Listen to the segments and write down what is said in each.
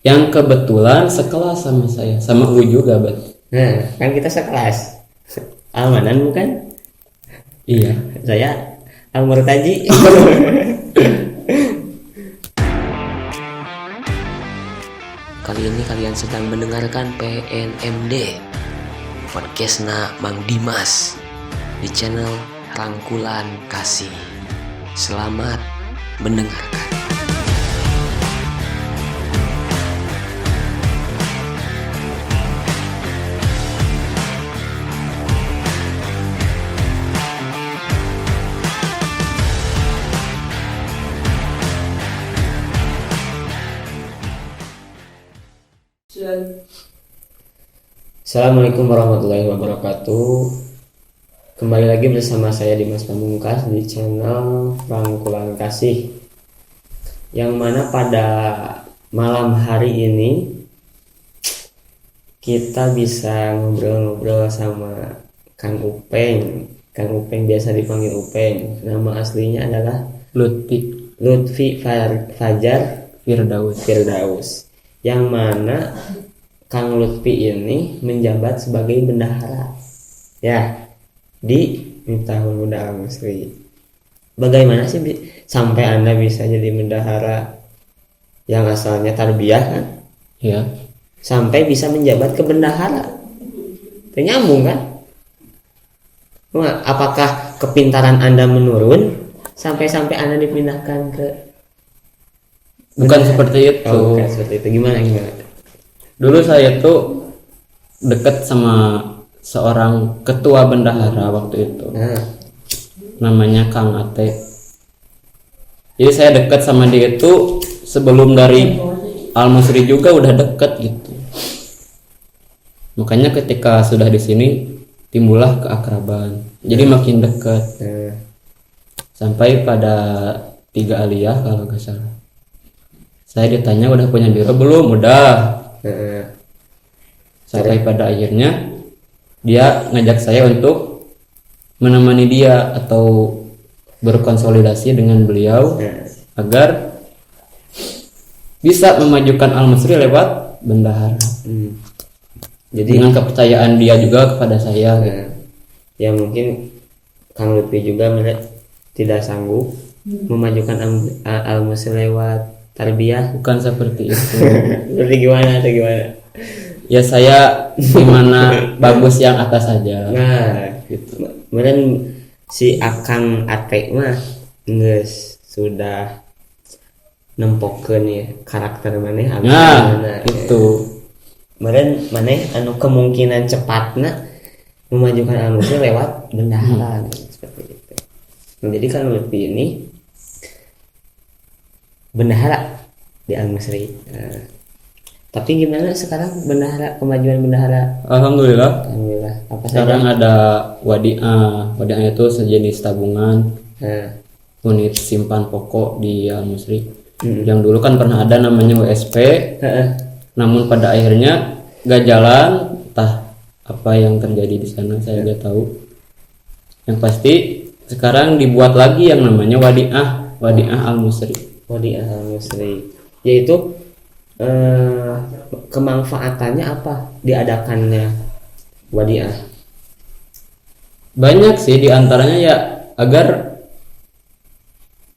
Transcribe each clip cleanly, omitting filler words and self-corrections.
yang kebetulan sekelas sama saya, sama U juga, Bet. Nah, kan kita sekelas. Almanan bukan? Iya. Saya Al-Murtaji. Kali ini kalian sedang mendengarkan PNMD Podcastna Mang Dimas di channel Rangkulan Kasih. Selamat mendengarkan. Assalamualaikum warahmatullahi wabarakatuh. Kembali lagi bersama saya Dimas Pamungkas di channel Rangkulan Kasih. Yang mana pada malam hari ini kita bisa ngobrol-ngobrol sama Kang Upeng. Kang Upeng biasa dipanggil Upeng. Nama aslinya adalah Lutfi Fajar Firdaus. Yang mana Kang Lutfi ini menjabat sebagai bendahara ya di Miftahul Huda Al-Musri. Bagaimana sih sampai Anda bisa jadi bendahara yang asalnya tarbiyah kan? Ya. Sampai bisa menjabat ke bendahara. Nyambung kan? Apakah kepintaran Anda menurun sampai Anda dipindahkan ke Bukan seperti itu. Oh, bukan seperti itu. Gimana? Dulu saya tuh dekat sama seorang ketua bendahara waktu itu. Namanya Kang Ate. Jadi saya dekat sama dia itu sebelum dari Al-Musri juga udah dekat gitu. Makanya ketika sudah di sini timbullah keakraban. Jadi makin dekat. Sampai pada 3 aliyah kalau nggak salah. Saya ditanya udah punya biro belum? Udah. Sampai pada akhirnya dia ngajak saya untuk menemani dia atau berkonsolidasi dengan beliau agar bisa memajukan Al-Musri lewat bendahara. Jadi dengan kepercayaan dia juga kepada saya. Ya mungkin Kang Lutfi juga tidak sanggup memajukan Al-Musri lewat tarbiyah. Bukan seperti itu. Seperti gimana? Ya saya gimana bagus yang atas saja. Nah, gitu. Kemudian si Akang Ate mah geus sudah nempokeun ya karakter maneh itu. Kemudian maneh anu kemungkinan cepatna memajukan Al-Musri lewat bendahara seperti itu. Nah, jadi kalau lebih ini bendahara di Al-Musri. Tapi gimana sekarang kemajuan bendahara? Alhamdulillah. Apa sekarang saja? ada Wadi'ah. Wadi'ah itu sejenis tabungan unit simpan pokok di Al-Musri. Yang dulu kan pernah ada namanya WSP. Namun pada akhirnya gak jalan, entah apa yang terjadi di sana saya gak tahu. Yang pasti sekarang dibuat lagi yang namanya Wadi'ah Al-Musri. Wadi'ah Al-Musri, yaitu kemanfaatannya apa diadakannya Wadi'ah? Banyak sih, diantaranya ya agar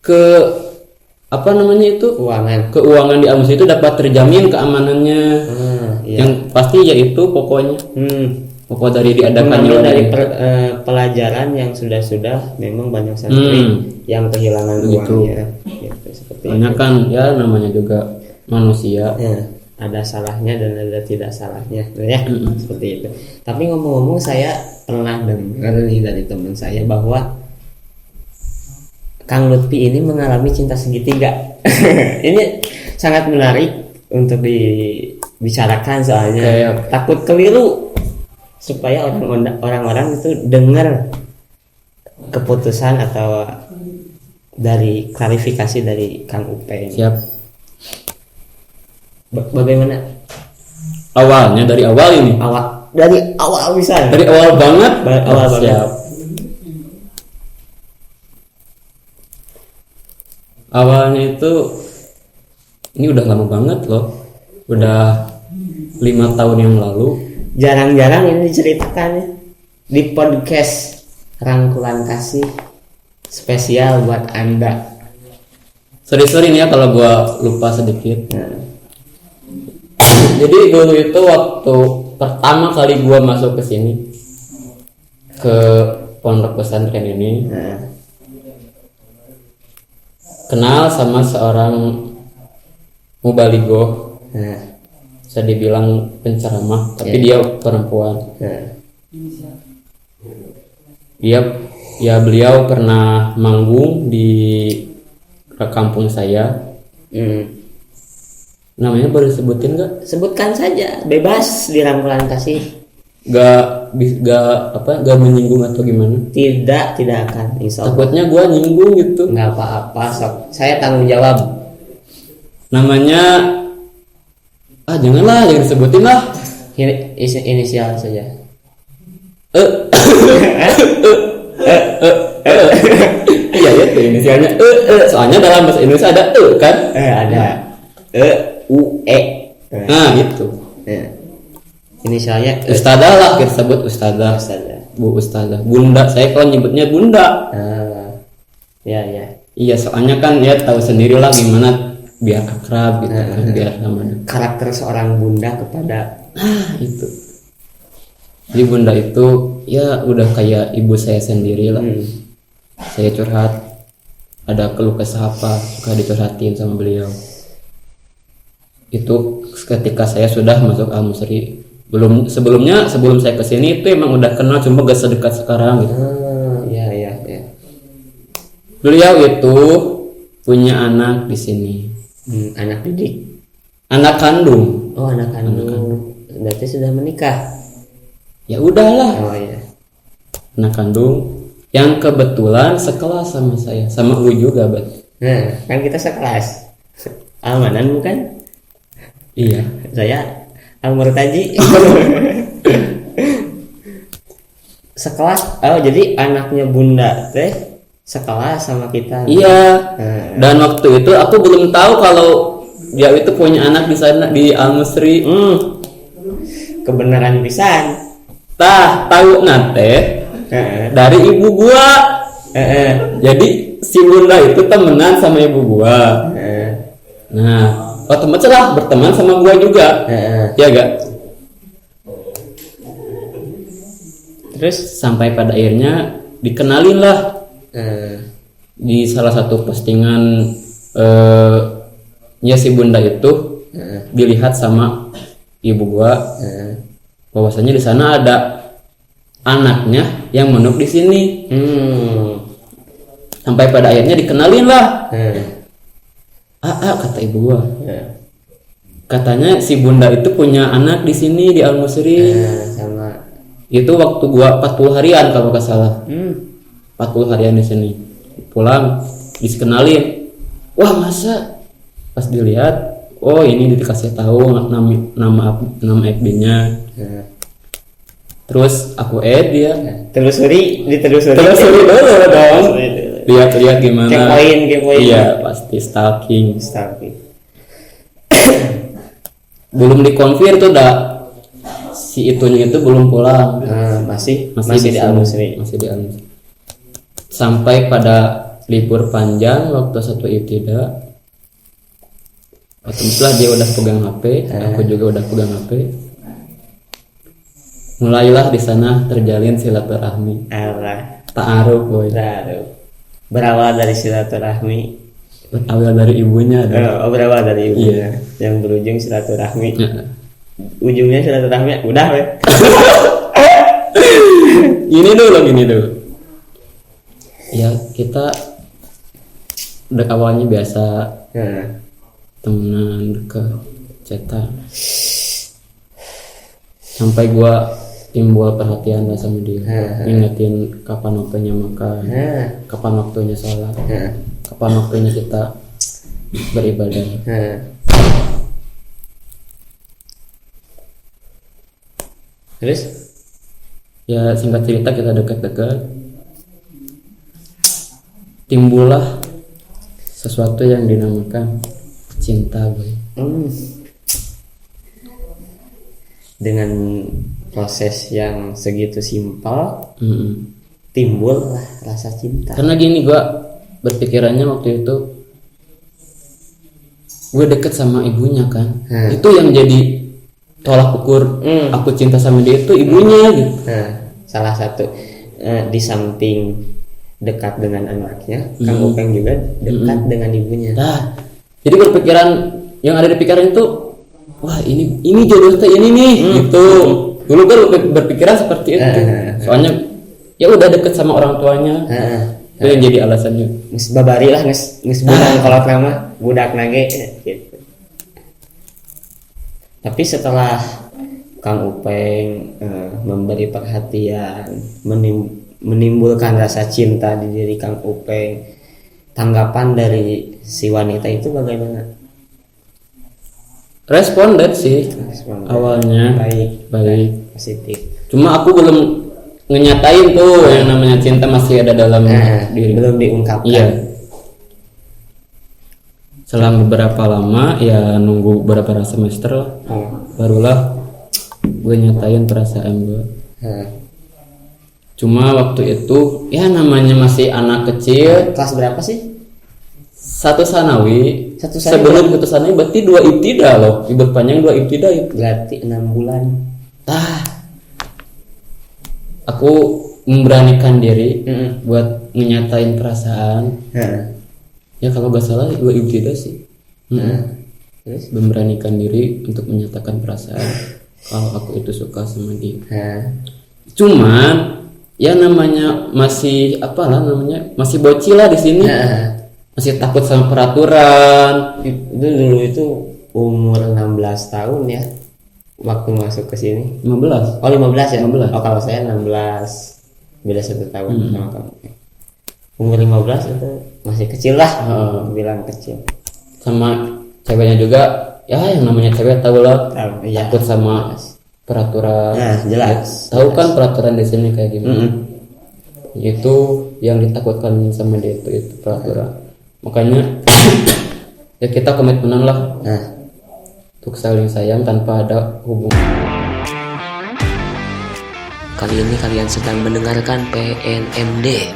keuangan di Al-Musri itu dapat terjamin keamanannya. Yang pasti yaitu pokoknya pokok dari diadakannya dari pelajaran yang sudah memang banyak santri yang kehilangan uangnya gitu, seperti banyak itu. Kan ya namanya juga manusia ya, ada salahnya dan ada tidak salahnya ya, seperti itu. Tapi ngomong-ngomong, saya pernah dengar nih dari teman saya bahwa Kang Lutfi ini mengalami cinta segitiga. Ini sangat menarik untuk dibicarakan soalnya takut keliru, supaya orang-orang itu dengar keputusan atau dari klarifikasi dari Kang Upeng. Siap. Bagaimana awalnya? Dari awal ini? Dari awal bisa. Dari awal banget. Siap. Awalnya itu ini udah lama banget loh. Udah 5 tahun yang lalu. Jarang-jarang ini diceritakan ya, di podcast Rangkulan Kasih spesial buat Anda. Sorry nih ya kalau gua lupa sedikit. Nah, Jadi dulu itu waktu pertama kali gua masuk ke sini, ke pondok pesantren ini, nah, kenal sama seorang mubalighah, nah, bisa dibilang penceramah, tapi Ya. dia perempuan. nah. Beliau pernah manggung di kampung saya. Namanya boleh sebutin nggak? Sebutkan saja, bebas di Rangkulan Kasih. Gak menyinggung atau gimana? Tidak akan, insya Allah. Takutnya gua nyinggung gitu. Nggak apa-apa, sok. Saya tanggung jawab. Namanya jangan disebutin lah. Inisial saja. Iya ya tuh inisialnya soalnya dalam bahasa Indonesia ada kan? Ada UE. Nah gitu. Inisialnya Ustadzah lah kita sebut ustadzah. Bu ustadzah. Bunda, saya kalau nyebutnya bunda. Ya. Iya soalnya kan ya tahu sendiri lah gimana biar akrab gitu kan, biar namanya. Karakter seorang bunda kepada Itu. Jadi bunda itu ya udah kayak ibu saya sendiri lah. Saya curhat, ada keluh kesah apa suka dicurhatin sama beliau. Itu ketika saya sudah masuk Al-Musri. Sebelum saya kesini itu emang udah kenal, cuma gak sedekat sekarang gitu. Ya. Beliau itu punya anak di sini. Anak didik. Anak kandung. Oh, anak kandung. Berarti sudah menikah. Ya udahlah. Oh iya. Anak kandung yang kebetulan sekelas sama saya, sama lu juga, Bat. Nah, kan kita sekelas. Almanan bukan? Iya. Saya Al-Murtaji. Sekelas. Oh, jadi anaknya bunda teh sekelas sama kita. Iya. Dan waktu itu aku belum tahu kalau dia itu punya anak di sana di Al-Musri. Kebenaran pisan. Tahu nate dari ibu gua. Jadi si bunda itu temenan sama ibu gua. Nah, otomatis lah berteman sama gua juga. Ya gak? Terus Sampai pada akhirnya dikenalin lah di salah satu postingan ya si bunda itu dilihat sama ibu gua bahwasanya di sana ada anaknya yang menuk di sini. Sampai pada akhirnya dikenalin lah. Kata ibu gua. Katanya si bunda itu punya anak di sini di Al-Musri. sama. Itu waktu gua 40 harian kalau nggak salah. 40 harian di sini. Pulang dikenalin. Wah, masa? Pas dilihat, oh ini dikasih tahu nama FB-nya. Terus aku dia. Ditelusuri Telusuri dulu dong. Lihat gimana. Kepoin. Iya, pasti stalking. Stalking. Belum dikonfir tuh si itunya itu belum pulang. Masih di sini, Al-Musri. masih di Al-Musri. Sampai pada libur panjang waktu satu ibtidah. Setelah dia udah pegang HP, aku juga udah pegang HP. Mulailah di sana terjalin silaturahmi. Ta'aruf, boy. Berawal dari silaturahmi. Berawal dari ibunya. Berawal dari ibunya. Iya. Yang berujung silaturahmi. Ya. Ujungnya silaturahmi udah weh. Gini dulu. Ya kita udah awalnya biasa temenan dekat cetak. Sampai gua timbul perhatian lah sama dia. Ingetin kapan waktunya makan, kapan waktunya sholat, kapan waktunya kita beribadah. Terus Ya singkat cerita kita dekat-dekat, timbullah sesuatu yang dinamakan cinta, boy. dengan proses yang segitu simpel timbul lah rasa cinta. Karena gini, gue berpikirannya waktu itu gue deket sama ibunya kan, itu yang jadi tolak ukur aku cinta sama dia itu ibunya gitu. Salah satu di samping dekat dengan anaknya, Kang Upeng juga dekat dengan ibunya. Nah, jadi berpikiran yang ada di pikiran itu, wah ini jodoh teh ini nih gitu. Dulu gue berpikiran seperti itu. Soalnya ya udah deket sama orang tuanya. Itu yang jadi alasannya. Geus babari lah geus bunang kolot nama budak nage gitu. Tapi setelah Kang Upeng memberi perhatian, menimbulkan rasa cinta di diri Kang Upeng, tanggapan dari si wanita itu bagaimana? Responden sih. Awalnya baik, positif. Cuma aku belum ngenyatain tuh yang namanya cinta masih ada dalam diri. Belum diungkapkan. Iya. Selang beberapa lama ya nunggu beberapa semester lah, barulah gue nyatain perasaan gue. Cuma waktu itu ya namanya masih anak kecil. Kelas berapa sih? Satu sanawi. Sebelum putus sanawi berarti 2 ibtidah loh. Ibad panjang 2 ibtidah itu. Berarti 6 bulan. Aku memberanikan diri buat nyatain perasaan. Ya kalau gak salah 2 ibtidah sih. Terus memberanikan diri untuk menyatakan perasaan kalau aku itu suka sama dia. Cuman ya namanya masih masih bocil lah di sini. Masih takut sama peraturan. Itu dulu itu umur 16 tahun ya waktu masuk ke sini. 15. Oh 15 ya? 15. Oh kalau saya 16, beda 1 tahun sama kamu. Umur 15 itu masih kecil lah, bilang kecil. Sama ceweknya juga ya yang namanya cewek tahu lah, takut sama peraturan. Jelas. Tahu kan peraturan di sini kayak gimana. Itu yang ditakutkan sama dia itu peraturan. Makanya ya kita komitmenan lah untuk saling sayang tanpa ada hubungan. Kali ini kalian sedang mendengarkan PNMD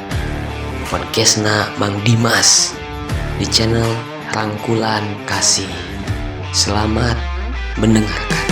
Podcastna Mang Dimas di channel Rangkulan Kasih. Selamat mendengarkan.